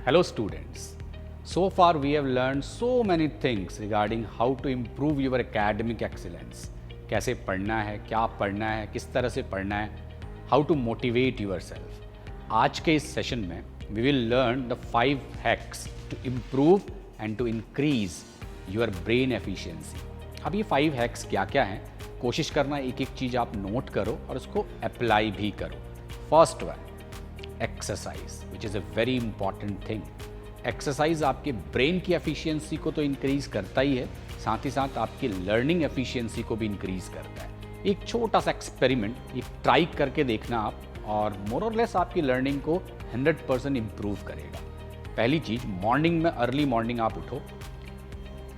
Hello students. So far we have learned so many things regarding how to improve your academic excellence. कैसे पढ़ना है, क्या पढ़ना है, किस तरह से पढ़ना है, how to motivate yourself. आज के इस सेशन में we will learn the 5 hacks to improve and to increase your brain efficiency. अब ये 5 hacks क्या क्या हैं, कोशिश करना एक एक चीज़ आप नोट करो और उसको अप्लाई भी करो. First one, exercise which is a very important thing. Exercise आपके ब्रेन की एफिशिएंसी को तो इंक्रीज करता ही है, साथ ही साथ आपकी लर्निंग एफिशिएंसी को भी इंक्रीज करता है. एक छोटा सा एक्सपेरिमेंट एक ट्राई करके देखना आप, और मोर और लेस आपकी लर्निंग को 100% इम्प्रूव करेगा. पहली चीज़, मॉर्निंग में अर्ली मॉर्निंग आप उठो,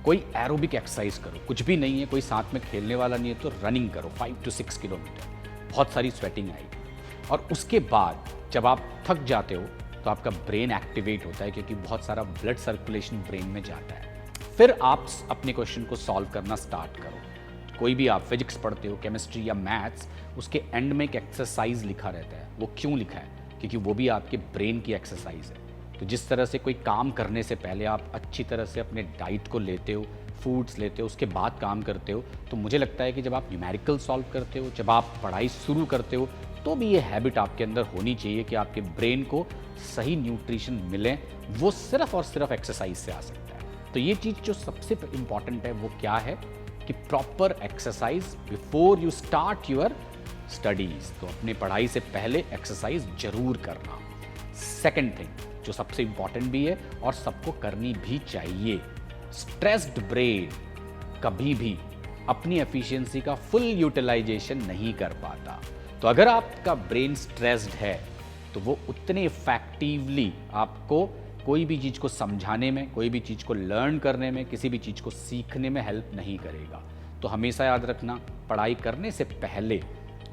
कोई एरोबिक एक्सरसाइज करो. कुछ भी नहीं है, कोई साथ में खेलने वाला नहीं है तो रनिंग करो 5 to 6 किलोमीटर. बहुत सारी स्वेटिंग आएगी. और उसके बाद जब आप थक जाते हो तो आपका ब्रेन एक्टिवेट होता है, क्योंकि बहुत सारा ब्लड सर्कुलेशन ब्रेन में जाता है. फिर आप अपने क्वेश्चन को सॉल्व करना स्टार्ट करो. कोई भी आप फिजिक्स पढ़ते हो, केमिस्ट्री या मैथ्स, उसके एंड में एक एक्सरसाइज लिखा रहता है. वो क्यों लिखा है? क्योंकि वो भी आपके ब्रेन की एक्सरसाइज है. तो जिस तरह से कोई काम करने से पहले आप अच्छी तरह से अपने डाइट को लेते हो, फूड्स लेते हो, उसके बाद काम करते हो, तो मुझे लगता है कि जब आप न्यूमेरिकल सॉल्व करते हो, जब आप पढ़ाई शुरू करते हो, तो भी ये हैबिट आपके अंदर होनी चाहिए कि आपके ब्रेन को सही न्यूट्रिशन मिले. वो सिर्फ और सिर्फ एक्सरसाइज से आ सकता है. तो ये चीज़ जो सबसे इम्पॉर्टेंट है वो क्या है कि proper exercise before you start your studies. तो अपने पढ़ाई से पहले एक्सरसाइज जरूर करना. सेकेंड थिंग जो सबसे इम्पॉर्टेंट भी है और सबको करनी भी चाहिए, स्ट्रेस्ड ब्रेन कभी भी अपनी एफिशिएंसी का फुल यूटिलाइजेशन नहीं कर पाता. तो अगर आपका ब्रेन स्ट्रेस्ड है तो वो उतने इफेक्टिवली आपको कोई भी चीज़ को समझाने में, कोई भी चीज़ को लर्न करने में, किसी भी चीज़ को सीखने में हेल्प नहीं करेगा. तो हमेशा याद रखना, पढ़ाई करने से पहले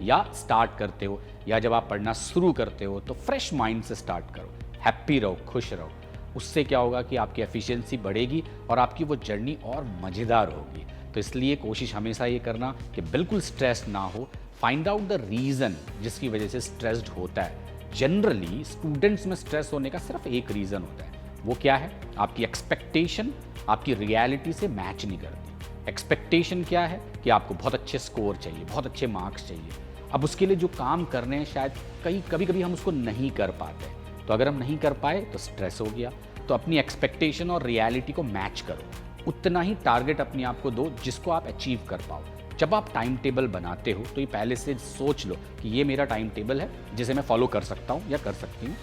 या स्टार्ट करते हो या जब आप पढ़ना शुरू करते हो तो फ्रेश माइंड से स्टार्ट करो. हैप्पी रहो, खुश रहो. उससे क्या होगा कि आपकी एफिशिएंसी बढ़ेगी और आपकी वो जर्नी और मज़ेदार होगी. तो इसलिए कोशिश हमेशा ये करना कि बिल्कुल स्ट्रेस ना हो. फाइंड आउट द रीज़न जिसकी वजह से स्ट्रेस्ड होता है. जनरली स्टूडेंट्स में स्ट्रेस होने का सिर्फ एक रीज़न होता है. वो क्या है? आपकी एक्सपेक्टेशन आपकी रियलिटी से मैच नहीं करती. एक्सपेक्टेशन क्या है कि आपको बहुत अच्छे स्कोर चाहिए, बहुत अच्छे मार्क्स चाहिए. अब उसके लिए जो काम करने हैं शायद कभी कभी हम उसको नहीं कर पाते. तो अगर हम नहीं कर पाए तो स्ट्रेस हो गया. तो अपनी एक्सपेक्टेशन और रियलिटी को मैच करो. उतना ही टारगेट अपने आप को दो जिसको आप अचीव कर पाओ. जब आप टाइम टेबल बनाते हो तो ये पहले से सोच लो कि ये मेरा टाइम टेबल है जिसे मैं फॉलो कर सकता हूँ या कर सकती हूँ.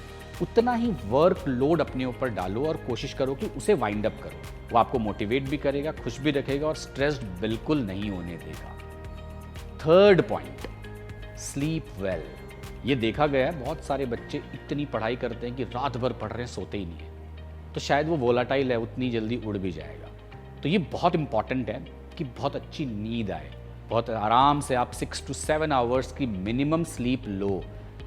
उतना ही वर्क लोड अपने ऊपर डालो और कोशिश करो कि उसे वाइंड अप करो. वो आपको मोटिवेट भी करेगा, खुश भी रखेगा और स्ट्रेस्ड बिल्कुल नहीं होने देगा. Third point, sleep well. ये देखा गया है बहुत सारे बच्चे इतनी पढ़ाई करते हैं कि रात भर पढ़ रहे हैं, सोते ही नहीं है. तो शायद वो वोलाटाइल है, उतनी जल्दी उड़ भी जाएगा. तो ये बहुत इंपॉर्टेंट है कि बहुत अच्छी नींद आए. बहुत आराम से आप 6 to 7 आवर्स की मिनिमम स्लीप लो.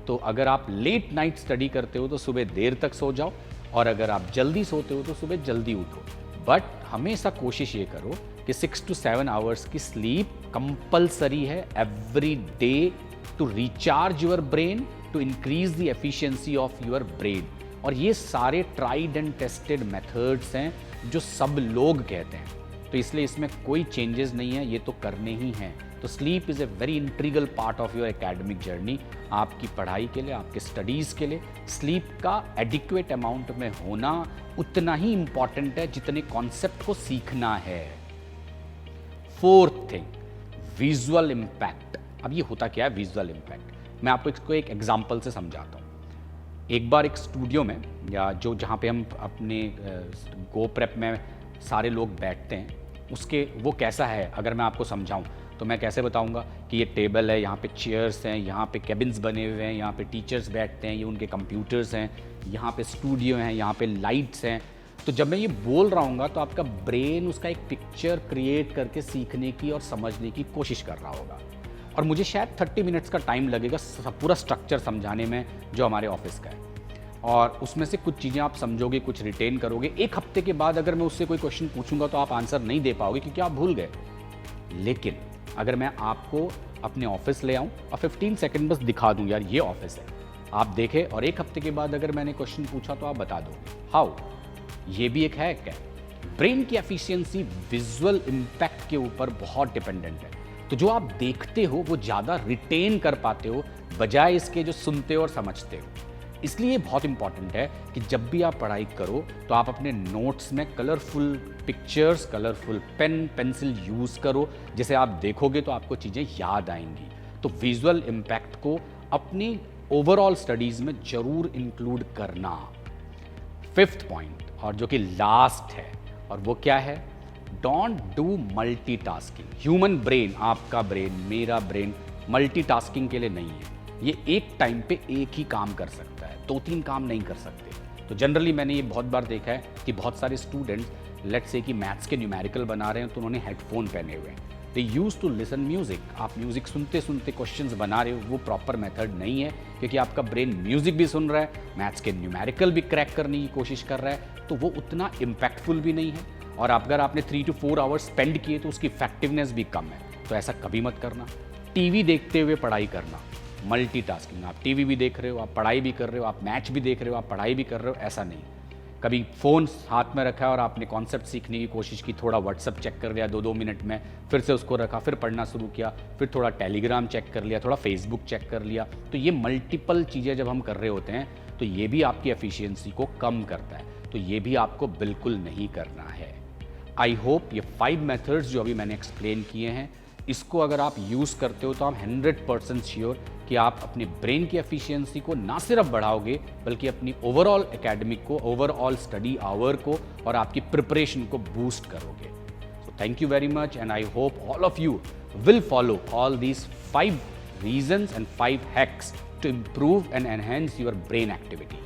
तो अगर आप लेट नाइट स्टडी करते हो तो सुबह देर तक सो जाओ, और अगर आप जल्दी सोते हो तो सुबह जल्दी उठो. बट हमेशा कोशिश ये करो कि 6 to 7 आवर्स की स्लीप कंपल्सरी है every day to recharge your brain, to increase the efficiency of your brain. और ये सारे ट्राइड एंड टेस्टेड मेथड्स हैं जो सब लोग कहते हैं. तो इसलिए इसमें कोई चेंजेस नहीं है, ये तो करने ही हैं. तो sleep is a very integral part of your academic journey. आपकी पढ़ाई के लिए, आपके स्टडीज़ के लिए स्लीप का एडिक्वेट अमाउंट में होना उतना ही इंपॉर्टेंट है जितने कॉन्सेप्ट को सीखना है. Fourth thing, visual impact. अब ये होता क्या है विजुअल इम्पैक्ट? मैं आपको इसको एक एग्जाम्पल से समझाता हूँ. एक बार एक स्टूडियो में, या जहाँ पे हम अपने गो प्रेप में सारे लोग बैठते हैं, उसके वो कैसा है अगर मैं आपको समझाऊं तो मैं कैसे बताऊंगा कि ये टेबल है, यहाँ पे चेयर्स हैं, यहाँ पे केबिन्स बने हुए हैं, यहाँ पे टीचर्स बैठते हैं, ये उनके कंप्यूटर्स हैं, यहाँ पे स्टूडियो हैं, यहाँ पे लाइट्स हैं. तो जब मैं ये बोल रहा हूँगा तो आपका ब्रेन उसका एक पिक्चर क्रिएट करके सीखने की और समझने की कोशिश कर रहा होगा. और मुझे शायद 30 मिनट्स का टाइम लगेगा पूरा स्ट्रक्चर समझाने में जो हमारे ऑफिस का है. और उसमें से कुछ चीज़ें आप समझोगे, कुछ रिटेन करोगे. एक हफ्ते के बाद अगर मैं उससे कोई क्वेश्चन पूछूंगा तो आप आंसर नहीं दे पाओगे क्योंकि आप भूल गए. लेकिन अगर मैं आपको अपने ऑफिस ले आऊं और 15 सेकंड बस दिखा दूं, यार ये ऑफिस है, आप देखें और एक हफ्ते के बाद अगर मैंने क्वेश्चन पूछा तो आप बता दो हाउ। ये भी एक हैक है। ब्रेन की एफिशिएंसी विजुअल इंपैक्ट के ऊपर बहुत डिपेंडेंट है। तो जो आप देखते हो वो ज़्यादा रिटेन कर पाते हो बजाय इसके जो सुनते हो और समझते हो। इसलिए बहुत इंपॉर्टेंट है कि जब भी आप पढ़ाई करो तो आप अपने नोट्स में colourful pictures, colourful pen pencil use करो, जिसे आप देखोगे तो आपको चीज़ें याद आएंगी। तो विजुअल इम्पैक्ट को अपनी ओवरऑल स्टडीज़ में ज़रूर इंक्लूड करना। फिफ्थ पॉइंट और जो कि लास्ट है, और वो क्या है, don't do multitasking. Human brain, आपका ब्रेन, मेरा ब्रेन मल्टीटास्किंग के लिए नहीं है। ये एक टाइम पे एक ही काम कर सकता है, 2-3 काम नहीं कर सकते। तो जनरली मैंने ये बहुत बार देखा है कि बहुत सारे स्टूडेंट्स लेट्स से कि मैथ्स के न्यूमेरिकल बना रहे हैं तो उन्होंने हेडफोन पहने हुए हैं। दे यूज टू लिसन म्यूजिक। आप म्यूजिक सुनते सुनते क्वेश्चंस बना रहे हो, वो प्रॉपर मेथड नहीं है, क्योंकि आपका ब्रेन म्यूजिक भी सुन रहा है, मैथ्स के न्यूमेरिकल भी क्रैक करने की कोशिश कर रहा है, तो वो उतना इम्पैक्टफुल भी नहीं है। और अगर आपने 3 to 4 आवर्स स्पेंड किए तो उसकी इफेक्टिवनेस भी कम है। तो ऐसा कभी मत करना। टीवी देखते हुए पढ़ाई करना, मल्टीटास्किंग। आप टीवी भी देख रहे हो, आप पढ़ाई भी कर रहे हो, आप मैच भी देख रहे हो, आप पढ़ाई भी कर रहे हो, ऐसा नहीं। कभी फ़ोन हाथ में रखा और आपने कॉन्सेप्ट सीखने की कोशिश की, थोड़ा व्हाट्सअप चेक कर लिया 2-2 मिनट में, फिर से उसको रखा, फिर पढ़ना शुरू किया, फिर थोड़ा टेलीग्राम चेक कर लिया, थोड़ा फेसबुक चेक कर लिया। तो ये मल्टीपल चीज़ें जब हम कर रहे होते हैं तो ये भी आपकी एफिशिएंसी को कम करता है। तो ये भी आपको बिल्कुल नहीं करना है। आई होप ये 5 मेथड्स जो अभी मैंने एक्सप्लेन किए हैं, इसको अगर आप यूज़ करते हो तो आप 100% श्योर कि आप अपने ब्रेन की एफिशिएंसी को ना सिर्फ बढ़ाओगे बल्कि अपनी ओवरऑल एकेडमिक को, ओवरऑल स्टडी आवर को और आपकी प्रिपरेशन को बूस्ट करोगे। So thank you very much and I hope all of you will follow all these 5 reasons and 5 hacks to improve and enhance your brain activity.